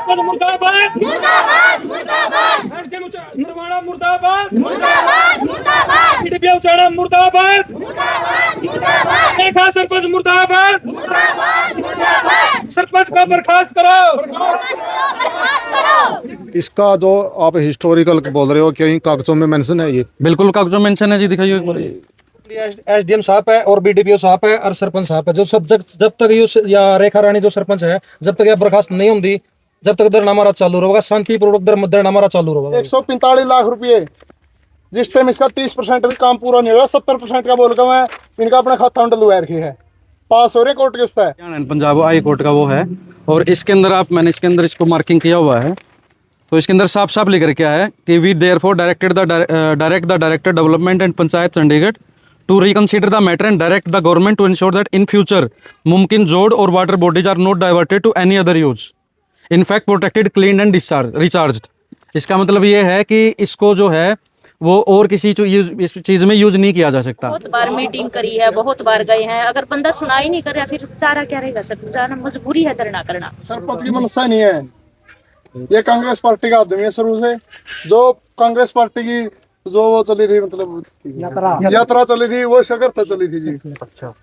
सरपंच मुर्दाबाद मुर्दाबाद मुर्दाबाद एसडीएम नरवाड़ा मुर्दाबाद मुर्दाबाद मुर्दाबाद पीडीपी उचाड़ा मुर्दाबाद मुर्दाबाद मुर्दाबाद देखा सरपंच मुर्दाबाद मुर्दाबाद मुर्दाबाद सरपंच को बर्खास्त करो। बर्खास्त करो। इसका जो आप हिस्टोरिकल बोल रहे हो कहीं कागजों में मेंशन है ये? बिल्कुल कागजों में मेंशन है जी, दिखाइए एक बार। एसडीएम साहब है और बीडीपीओ साहब है और सरपंच साहब है जो सब जब तक ये या रेखा रानी जो सरपंच है जब तक यह बर्खास्त नहीं होती जब तक धरना हमारा चालू रहेगा, शांतिपूर्वक धरना हमारा चालू रहेगा। 145 लाख रुपए जिस टाइम इसका 30% भी काम पूरा नहीं होगा, 70% का बोल कर मैं इनका अपना खाता में डलवा रखी है, पास हो रहे कोर्ट के उसका है। पंजाब हाई कोर्ट का वो है और इसके अंदर मैंने इसके अंदर इसको मार्किंग किया हुआ है, तो इसके अंदर साफ साफ लिख रखा है कि we therefore direct the director development and panchayat Chandigarh to reconsider the matter and direct the government to ensure that in future मुमकिन जोड़ और water bodies are not diverted to any other use, in fact protected clean and recharged. इसका मतलब ये है कि इसको जो है वो और किसी इस चीज में यूज नहीं किया जा सकता। बहुत बार मीटिंग करी है, बहुत बार गए हैं, अगर बंदा सुना ही नहीं कर रहा फिर चारा क्या रहेगा सर, जाना मजबूरी है धरना करना। सरपंच की मनसा नहीं है, ये कांग्रेस पार्टी का आदमी है शुरू से, जो कांग्रेस पार्टी की जो वो चली थी मतलब यात्रा चली थी वो शकर्ता चली थी जी। अच्छा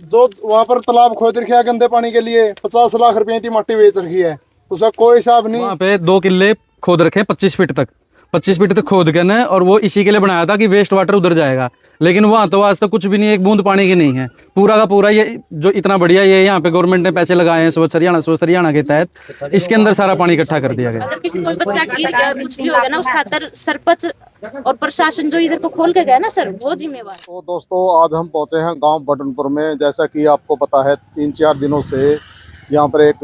जो वहाँ पर तालाब खोद रखा है गंदे पानी के लिए 50 लाख रुपए की माटी बेच रखी है, उसका कोई हिसाब नहीं। वहाँ पे 2 किले खोद रखे 25 फीट तक खोद के ना, और वो इसी के लिए बनाया था कि वेस्ट वाटर उधर जाएगा, लेकिन वहाँ तो आज तक कुछ भी नहीं, एक बूंद पानी की नहीं है। पूरा का पूरा ये जो इतना बढ़िया ये यहाँ पे गवर्नमेंट ने पैसे लगाए हैं स्वच्छ हरियाणा के तहत, इसके अंदर सारा पानी इकट्ठा कर दिया गया। अगर किसी कोई बच्चा गिर गया और कुछ भी हो गया ना उस खातर सरपंच और प्रशासन जो इधर को खोल के गया ना सर वो जिम्मेवार। तो दोस्तों आज हम पहुंचे हैं गांव बटनपुर में। जैसा कि आपको पता है 3-4 दिनों से यहाँ पर एक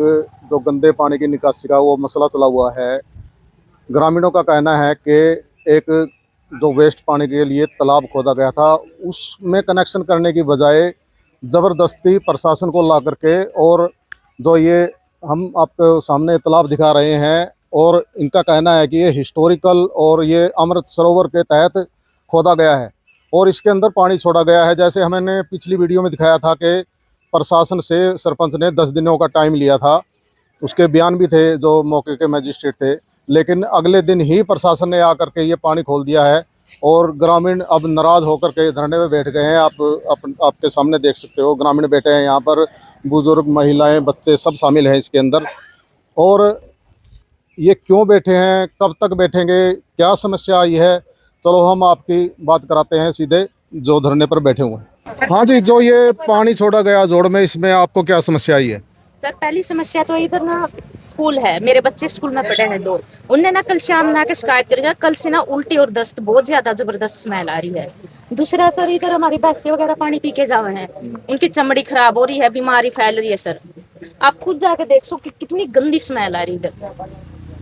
जो गंदे पानी की निकासी का वो मसला चला हुआ है। ग्रामीणों का कहना है कि एक जो वेस्ट पानी के लिए तालाब खोदा गया था उसमें कनेक्शन करने की बजाय ज़बरदस्ती प्रशासन को ला करके, और जो ये हम आपके सामने तालाब दिखा रहे हैं, और इनका कहना है कि ये हिस्टोरिकल और ये अमृत सरोवर के तहत खोदा गया है और इसके अंदर पानी छोड़ा गया है। जैसे हमने पिछली वीडियो में दिखाया था कि प्रशासन से सरपंच ने 10 दिनों का टाइम लिया था, उसके बयान भी थे जो मौके के मजिस्ट्रेट थे, लेकिन अगले दिन ही प्रशासन ने आकर के ये पानी खोल दिया है और ग्रामीण अब नाराज़ होकर के धरने में बैठ गए हैं। आपके सामने देख सकते हो ग्रामीण बैठे हैं, यहाँ पर बुजुर्ग महिलाएं बच्चे सब शामिल हैं इसके अंदर। और ये क्यों बैठे हैं, कब तक बैठेंगे, क्या समस्या आई है, चलो हम आपकी बात कराते हैं सीधे जो धरने पर बैठे हुए हैं। हाँ जी, जो ये पानी छोड़ा गया जोड़ में, इसमें आपको क्या समस्या आई है? सर पहली समस्या तो इधर ना स्कूल है, मेरे बच्चे स्कूल में पढ़े हैं 2, उनने ना कल शाम ना के शिकायत करेगा, कल से ना उल्टी और दस्त बहुत ज्यादा जबरदस्त स्मेल आ रही है। दूसरा सर इधर हमारी भैंसे वगैरह पानी पी के जावे हैं, उनकी चमड़ी खराब हो रही है, बीमारी फैल रही है। सर आप खुद जाके देख सो कि कितनी गंदी स्मेल आ रही है इधर।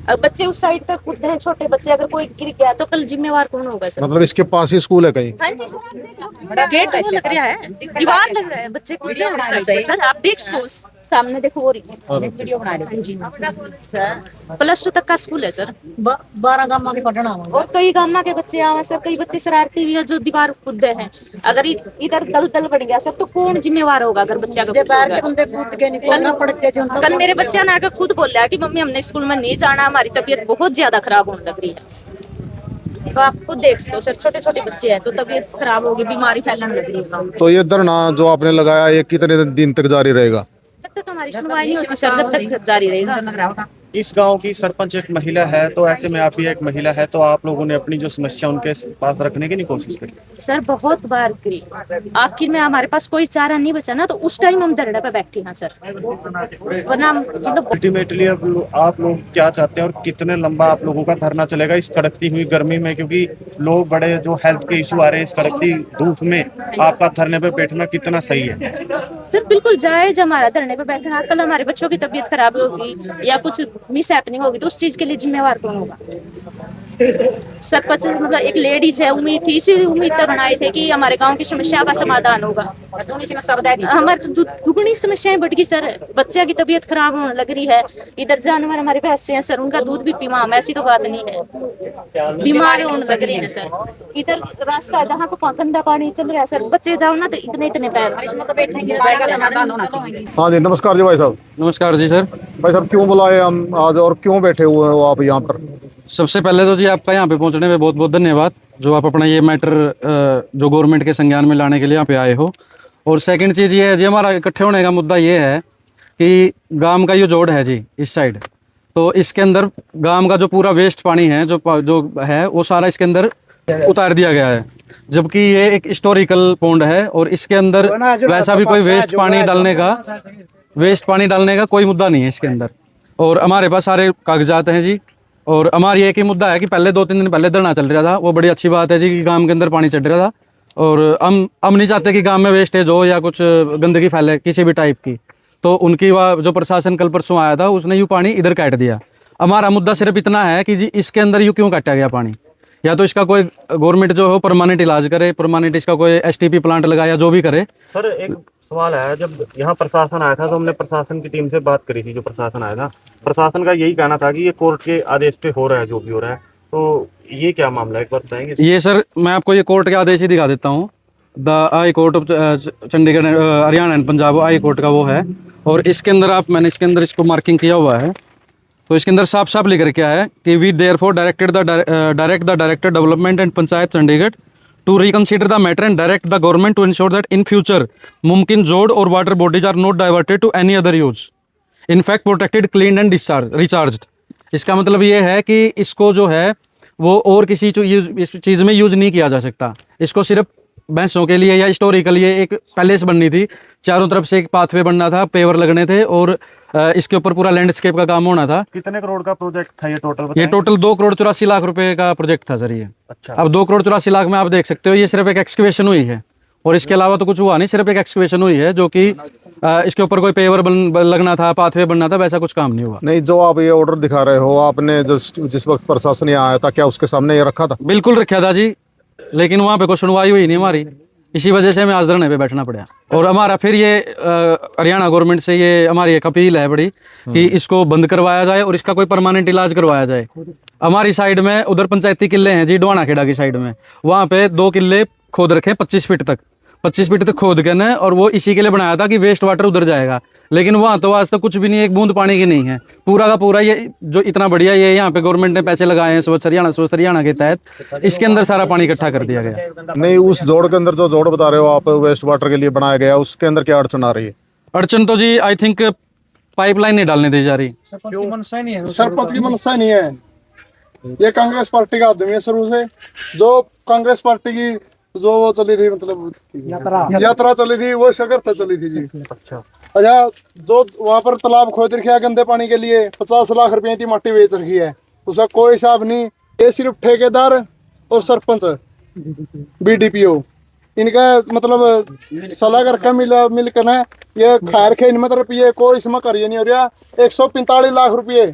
अब बच्चे उस साइड तक कूदते हैं, छोटे बच्चे, अगर कोई गिर गया तो कल जिम्मेवार कौन होगा सर? मतलब इसके पास ही स्कूल है कहीं? हाँ जी सर, आप देख लो गेट वो लग रहा है, दीवार लग रहा है, बच्चे कूदते हैं उस साइड पे। सर आप देख सको सामने देखो हो रही है, वीडियो बना रहे जी। +2 तक का स्कूल है सर, 12 गामा के पटना और कई गामा के बच्चे आवे सर, कई बच्चे शरारती भी है जो दीवार कूदते हैं। अगर इधर दल बन गया सर तो कौन जिम्मेवार होगा अगर बच्चा कल मेरे बच्चा ने आकर खुद बोल रहा कि मम्मी हमने स्कूल में नहीं जाना, हमारी तबीयत बहुत ज्यादा खराब होने लग रही है। तो आप खुद देख सको सर, छोटे छोटे बच्चे हैं तो तबीयत खराब होगी, बीमारी फैलने लग रही है। तो ये धरना जो आपने लगाया ये कितने दिन तक जारी रहेगा? जब तक हमारी सुनवाई नहीं होगी सर, जब तक जारी रहेगा। इस गांव की सरपंच एक महिला है, तो ऐसे में आप भी एक महिला है, तो आप लोगों ने अपनी जो समस्या उनके पास रखने की नहीं कोशिश करी? सर बहुत बार करी, आखिर में हमारे पास कोई चारा नहीं बचा ना, तो उस टाइम हम धरने पे बैठे हैं सर। वरना मतलब अल्टीमेटली अब आप लोग क्या चाहते हैं और कितने लंबा आप लोगों का धरना चलेगा इस कड़कती हुई गर्मी में? क्योंकि लोग बड़े जो हेल्थ के इशू आ रहे हैं इस कड़कती धूप में, आपका धरने पे बैठना कितना सही है? सर बिल्कुल जायज हमारा धरने पे बैठना। कल हमारे बच्चों की तबीयत खराब होगी या कुछ मिस हैपनिंग होगी तो उस चीज के लिए जिम्मेवार कौन होगा? सरपंच मतलब एक लेडीज है, उम्मीद थी, इसी उम्मीद से बनाए थे कि हमारे गांव की समस्या का समाधान होगा। हमारे तो दुगनी समस्याएं बढ़ गई सर। बच्चे की तबीयत खराब होने लग रही है, इधर जानवर हमारे भैंसे हैं सर, उनका दूध भी पीवा हम, ऐसी तो बात नहीं है, बीमार होने लग रही है सर। इधर रास्ता है जहाँ को गंदा पानी चल रहा है सर, बच्चे जाओ ना तो इतने इतने पैर बैठने की जगह का समाधान होना चाहिए। हाँ जी, नमस्कार जी भाई साहब। नमस्कार जी सर। भाई साहब, क्यों बुलाए हम आज और क्यों बैठे हुए हो आप यहाँ पर? सबसे पहले तो जी आपका यहाँ पे पहुँचने में बहुत बहुत धन्यवाद, जो आप अपना ये मैटर जो गवर्नमेंट के संज्ञान में लाने के लिए यहाँ पे आए हो। और सेकंड चीज़ ये है जी, हमारा इकट्ठे होने का मुद्दा ये है कि गांव का ये जोड़ है जी इस साइड, तो इसके अंदर गांव का जो पूरा वेस्ट पानी है जो है वो सारा इसके अंदर उतार दिया गया है, जबकि ये एक हिस्टोरिकल पॉन्ड है और इसके अंदर वैसा भी कोई वेस्ट पानी डालने का कोई मुद्दा नहीं है इसके अंदर। और हमारे पास सारे कागजात हैं जी। और हमारी एक ही मुद्दा है कि पहले 2-3 दिन पहले धरना चल रहा था, वो बड़ी अच्छी बात है जी कि गांव के अंदर पानी चढ़ रहा था, और हम नहीं चाहते कि गांव में वेस्टेज हो या कुछ गंदगी फैले किसी भी टाइप की। तो उनकी जो प्रशासन कल परसों आया था उसने यूँ पानी इधर काट दिया। हमारा मुद्दा सिर्फ इतना है कि जी इसके अंदर यूँ क्यों काटा गया पानी, या तो इसका कोई गवर्नमेंट जो हो परमानेंट इलाज करे, परमानेंट इसका कोई STP प्लांट लगाया, जो भी करे। सर एक सवाल है, जब यहाँ प्रशासन आया था तो हमने प्रशासन की टीम से बात करी थी, जो प्रशासन आया था प्रशासन का यही कहना था कि ये कोर्ट के आदेश पे हो रहा है जो भी हो रहा है, तो ये क्या मामला है एक बार बताएंगे? ये सर मैं आपको ये कोर्ट के आदेश ही दिखा देता हूँ। The high court of Chandigarh Haryana and Punjab high court का वो है, और इसके अंदर मैंने इसके अंदर इसको मार्किंग किया हुआ है। तो इसके अंदर साफ साफ लिख कर क्या है कि we therefore direct the director development and panchayat Chandigarh to reconsider the matter and direct the government to ensure that in future मुमकिन जोड़ और water bodies are not diverted to any other use, in fact protected, cleaned and recharged। इसका मतलब ये है कि इसको जो है वो और किसी इस चीज़ में यूज़ नहीं किया जा सकता। इसको सिर्फ भैंसों के लिए या स्टोरी के लिए एक पैलेस बननी थी, चारों तरफ से एक पाथवे बनना था, पेवर लगने थे, और इसके ऊपर पूरा लैंडस्केप का काम होना था। कितने करोड़ का प्रोजेक्ट था ये टोटल? ये टोटल 2,84,00,000 रुपए का प्रोजेक्ट था सर ये। अच्छा। अब 2,84,00,000 में आप देख सकते हो ये सिर्फ एक एक्सकवेशन हुई है, और इसके अलावा तो कुछ हुआ नहीं, सिर्फ एक एक्सकवेशन हुई है, जो कि इसके ऊपर कोई पेवर लगना था, पाथवे बनना था, वैसा कुछ काम नहीं हुआ। नहीं, जो आप ये ऑर्डर दिखा रहे हो, आपने जो जिस वक्त प्रशासन यहाँ आया था, क्या उसके सामने ये रखा था? बिल्कुल रखा था जी, लेकिन वहाँ पे कोई सुनवाई हुई नहीं हमारी, इसी वजह से हमें आज धरने पे बैठना पड़ा। और हमारा फिर ये हरियाणा गवर्नमेंट से ये हमारी एक अपील है बड़ी कि इसको बंद करवाया जाए और इसका कोई परमानेंट इलाज करवाया जाए। हमारी साइड में उधर पंचायती किले हैं जी, डोहाना खेड़ा की साइड में, वहाँ पे 2 किले खोद रखे 25 फीट तक खोद के न, और वो इसी के लिए बनाया था कि वेस्ट वाटर उधर जाएगा, लेकिन वहाँ तो आज तक कुछ भी नहीं, एक बूंद पानी की नहीं है। पूरा का पूरा ये जो इतना बढ़िया ये यहाँ पे गवर्नमेंट ने पैसे लगाए हैं स्वच्छ हरियाणा के तहत, इसके अंदर सारा पानी इकट्ठा कर दिया गया। नहीं, उस जोड़ के अंदर जो जोड़ बता रहे हो आप वेस्ट वाटर के लिए बनाया गया, उसके अंदर क्या अड़चन आ रही है? अड़चन तो जी आई थिंक पाइपलाइन नहीं डालने दी जा रही। सरपंच की मनसा नहीं है, ये कांग्रेस पार्टी का आदमी है शुरू से। जो कांग्रेस पार्टी की जो वो चली थी, मतलब यात्रा चली थी, वो शगरता चली थी जी। अच्छा, जो वहाँ पर तालाब खोद रखा है गंदे पानी के लिए, 50 लाख रुपए की माटी बेच रखी है, उसका कोई हिसाब नहीं। ये सिर्फ ठेकेदार और सरपंच BDPO इनका मतलब सलाह करके मिलकर है ये खा रखे इनमें तरफ, ये कोई इसमें करिए नहीं हो रहा। 145 लाख रुपये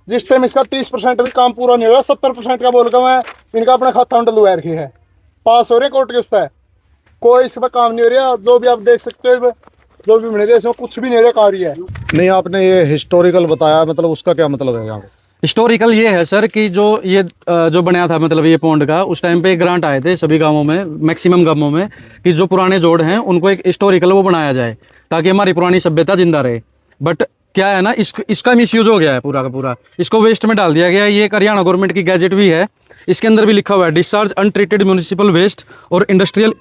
जिस टाइम इसका 30% भी काम पूरा नहीं हो रहा, 70% का बोल गया है, इनका अपना खाता में डलवा रखी है, पास हो रहे कोर्ट के, उसका कोई इसमें काम नहीं हो रहा। जो भी आप देख सकते हो, जो भी बने रहे इसमें कुछ भी नहीं रहा कार्य है। नहीं, आपने ये हिस्टोरिकल बताया, मतलब उसका क्या मतलब है यहाँ पे? हिस्टोरिकल ये है सर कि जो ये जो बनाया था, मतलब ये पॉन्ड का, उस टाइम पे ग्रांट आए थे सभी गांवों में, मैक्सिमम गांवों में, कि जो पुराने जोड़ हैं उनको एक हिस्टोरिकल वो बनाया जाए ताकि हमारी पुरानी सभ्यता जिंदा रहे। बट क्या है ना, इसका मिसयूज हो गया है पूरा का पूरा, इसको वेस्ट में डाल दिया गया है। ये एक हरियाणा गवर्नमेंट की गैजेट भी है, इसके अंदर भी लिखा हुआ है डिस्चार्ज अनट्रीटेड म्यूनिसिपल वेस्ट और industrial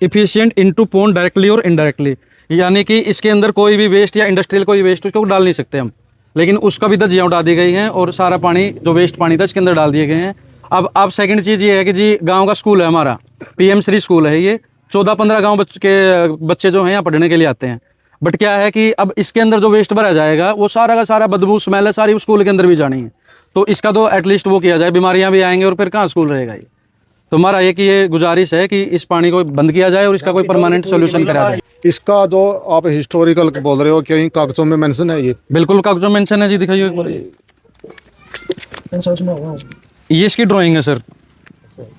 efficient into pond directly और इनडायरेक्टली, यानी कि इसके अंदर कोई भी वेस्ट या इंडस्ट्रियल कोई वेस्ट उसको डाल नहीं सकते हम, लेकिन उसका भी धज्जियाँ उठा दी गई हैं और सारा पानी जो वेस्ट पानी था इसके अंदर डाल दिए गए हैं। अब सेकंड चीज़ ये है कि जी गांव का स्कूल है हमारा, PM श्री स्कूल है, ये 14-15 गांव के बच्चे जो हैं यहाँ पढ़ने के लिए आते हैं। बट क्या है कि अब इसके अंदर जो वेस्ट भरा जाएगा वो सारा का सारा बदबू स्मेल है, सारी स्कूल के अंदर भी जानी है, तो इसका तो एटलीस्ट वो किया जाए, बीमारियाँ भी आएंगे और फिर कहाँ स्कूल रहेगा ये। तो हमारा ये गुजारिश है कि इस पानी को बंद किया जाए और इसका कोई परमानेंट सोल्यूशन करा जाए। इसका जो आप हिस्टोरिकल बोल रहे हो, क्या इन कागजों में मेंशन है ये? बिल्कुल कागजों में मेंशन है जी, दिखाइए एक बार। ये इसकी ड्राइंग है सर।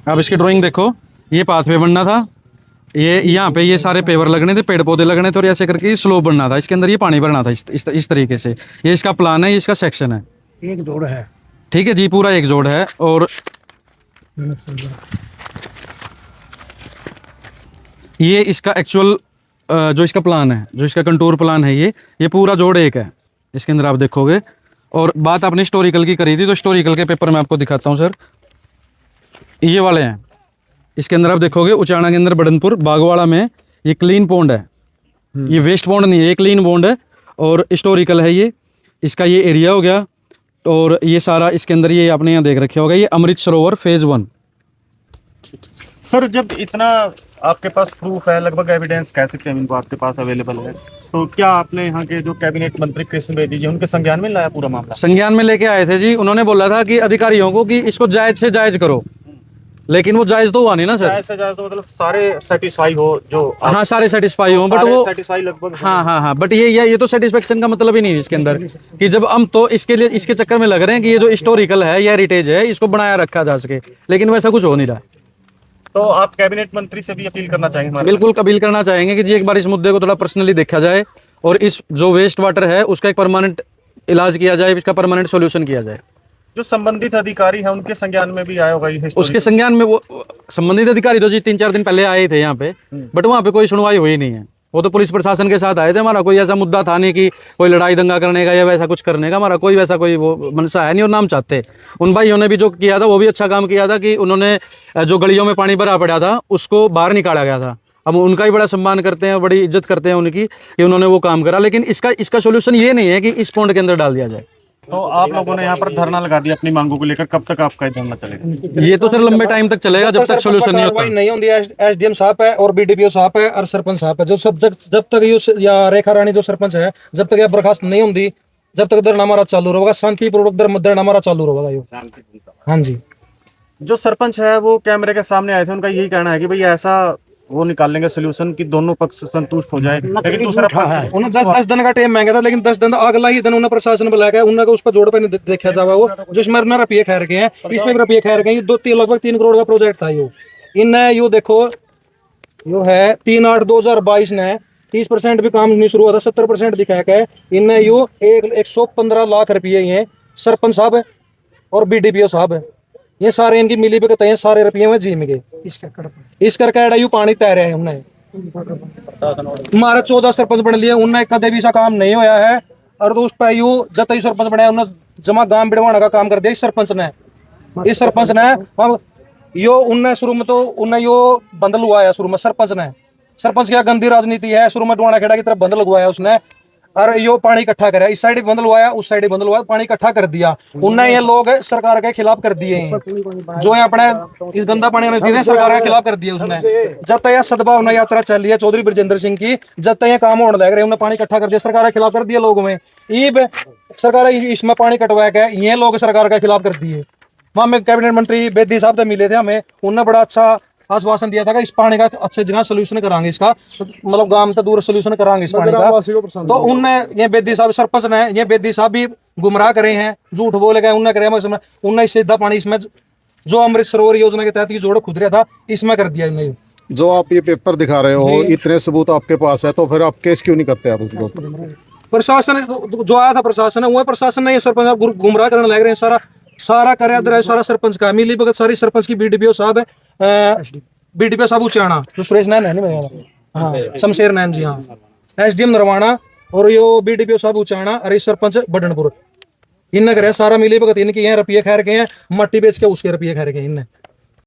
अब इसकी ड्राइंग देखो, ये पाथवे बनना था, ये यहाँ पे ये सारे पेवर लगने थे, पेड़ पौधे लगने थे और ऐसे करके स्लोप बनना था, इसके अंदर ये पानी भरना था इस तरीके से। ये इसका प्लान है, ये इसका सेक्शन है, एक जोड़ है। ठीक है जी, पूरा एक जोड़ है। और ये इसका एक्चुअल जो इसका प्लान है, जो इसका कंटूर प्लान है, ये पूरा जोड़ एक है, इसके अंदर आप देखोगे। और बात आपने हिस्टोरिकल की करी थी, तो हिस्टोरिकल के पेपर मैं आपको दिखाता हूँ सर। ये वाले हैं, इसके अंदर आप देखोगे उचाना के अंदर बड़नपुर बागवाड़ा में ये क्लीन पॉन्ड है, ये वेस्ट पॉन्ड नहीं है, ये क्लीन पॉन्ड है और हिस्टोरिकल है। ये इसका ये एरिया हो गया। और ये सारा इसके अंदर ये आपने यहाँ देख रखे होगा, ये अमृत सरोवर फेज 1। सर जब इतना आपके पास प्रूफ है, लगभग एविडेंस कह सकते हैं इनको आपके पास अवेलेबल है, तो क्या आपने यहाँ के जो कैबिनेट मंत्री कृष्ण बेदी जी उनके संज्ञान में लाया पूरा मामला? संज्ञान में लेके आए थे जी, उन्होंने बोला था कि अधिकारियों को कि इसको जायज से जायज करो, लेकिन वो जायज तो हुआ नहीं ना सर। जायज से जायज तो मतलब सारे सेटिस्फाई हो जो हाँ सारे सेटिस्फाई हो, बट वो सेटिस्फाई लगभग हाँ, बट ये तो सेटिस्फेक्शन का मतलब ही नहीं है इसके अंदर, कि जब हम तो इसके लिए इसके चक्कर में लग रहे हैं कि ये जो हिस्टोरिकल है या हेरिटेज है इसको बनाया रखा जा सके, लेकिन वैसा कुछ हो नहीं रहा। तो आप कैबिनेट मंत्री से भी अपील करना चाहेंगे हमारे? बिल्कुल अपील करना चाहेंगे कि जी एक बार इस मुद्दे को थोड़ा पर्सनली देखा जाए और इस जो वेस्ट वाटर है उसका एक परमानेंट इलाज किया जाए, इसका परमानेंट सोल्यूशन किया जाए। जो संबंधित अधिकारी है उनके संज्ञान में भी आया होगा ये उसके संज्ञान में वो संबंधित अधिकारी तो जी 3-4 दिन पहले आए थे यहाँ पे, बट वहाँ पे कोई सुनवाई हुई नहीं है। वो तो पुलिस प्रशासन के साथ आए थे, हमारा कोई ऐसा मुद्दा था नहीं कि कोई लड़ाई दंगा करने का या वैसा कुछ करने का, हमारा कोई वैसा कोई वो मनसा है नहीं और नाम चाहते। उन भाइयों ने भी जो किया था वो भी अच्छा काम किया था कि उन्होंने जो गलियों में पानी भरा पड़ा था उसको बाहर निकाला गया था। हम उनका ही बड़ा सम्मान करते हैं, बड़ी इज्जत करते हैं उनकी कि उन्होंने वो काम करा, लेकिन इसका सोल्यूशन ये नहीं है कि इस पॉन्ड के अंदर डाल दिया जाए। तो आप लोगों ने यहाँ पर धरना लगा दिया अपनी मांगों को लेकर, कब तक आपका ये धरना चलेगा? ये तो सर लंबे टाइम तक चलेगा जब तक सोल्यूशन नहीं होता। नहीं होती, एसडीएम साहब है और बीडीपीओ साहब है और सरपंच साहब है, जो सब जब तक ये या रेखा रानी जो सरपंच है जब तक यह बर्खास्त नहीं होती जब तक धरना हमारा चालू रहेगा, शांतिपूर्वक धरना हमारा चालू रहेगा यो। हाँ जी, जो सरपंच है वो कैमरे के सामने आए थे, उनका यही कहना है कि भाई ऐसा वो निकाल लेंगे सोल्यूशन कि दोनों पक्ष संतुष्ट हो जाए, लेकिन दूसरा पक्ष उन्हें 10 दिन का टाइम मांगा था, लेकिन 10 दिन अगला ही दिन उन्हें प्रशासन बुला के उन्हें उस पर जोड़ पे नहीं देखा जावा। वो जो इसमें रुपये खैर गए हैं, इसमें भी रुपये खैर गए, लगभग 3 करोड़ का प्रोजेक्ट था यो। इनने यो देखो यो है 3/8/2022 ने 30% भी काम नहीं शुरू हुआ था, 70% दिखा के इनने यो 115 लाख रुपये ये सरपंच साहब और बीडीपीओ साहब ये सारे इनकी मिली भगत है, सारे रुपये में जीम गए। इस करके यू पानी तैर है उन्हें हमारे 14 सरपंच बन लिए, उनने कदे भी सा काम नहीं होया है। और तो उस पर यू जत ही सरपंच बनाया उन्हें जमा गांव बिड़वाने का काम कर दिया इस सरपंच ने यो उनने शुरू में तो उन्हें यो बंद लगवाया शुरू में सरपंच क्या गंदी राजनीति है, शुरू में डुआना खेड़ा की तरफ बंद लगवाया उसने और यो पानी इकट्ठा कराया, इस साइड बंद लगवाया उस साइड बंद लगवाया, पानी इकट्ठा कर दिया। उनने ये लोग सरकार के खिलाफ कर दिए हैं, जो है अपने इस गंदा पानी सरकार के खिलाफ कर दिया उसने। जब तक यह सद्भावना यात्रा चल रही है चौधरी ब्रजेंद्र सिंह की, जब तक ये काम होने लग रहे उन्हें पानी इकट्ठा कर दिया, सरकार के खिलाफ कर दिया लोगों में। सरकार इसमें पानी कटवा के ये लोग सरकार के खिलाफ कर दिए। वहां में कैबिनेट मंत्री बेदी साहब से मिले थे हमें, उन्होंने बड़ा अच्छा आश्वासन दिया था कि इस पानी का अच्छे जगह सोल्यूशन कराएंगे, इसका मतलब गांव तक दूर सोल्यूशन कराएंगे इस पानी का। तो उनने ये बेदी साहब सरपंच ने ये बेदी साहब भी गुमराह करे हैं, झूठ बोले गए उनने करे, उनने सीधा पानी इसमें जो अमृत सरोवर योजना के तहत जोड़ खुद रहा था इसमें कर दिया इन्हें। जो आप ये पेपर दिखा रहे हो इतने सबूत आपके पास है, तो फिर आप केस क्यों नहीं करते आप उसको? प्रशासन जो आया था प्रशासन है, वो प्रशासन ने ये सरपंच गुमराह करने लग रहे हैं, सारा कार्य सारा सरपंच का मिली भगत सारी सरपंच की बीडीपीओ साहब बीडीपीओ साहब उचाना जो सुरेश नैन है नहीं, हाँ शमशेर नैन जी, हाँ एसडीएम नरवाना और यो बीडीपीओ साहब उचाना और सरपंच बडनपुर, इनने करे सारा मिली भगत इनकी है, रुपये खैर के हैं, मट्टी बेच के उसके रुपये खैर के इनने।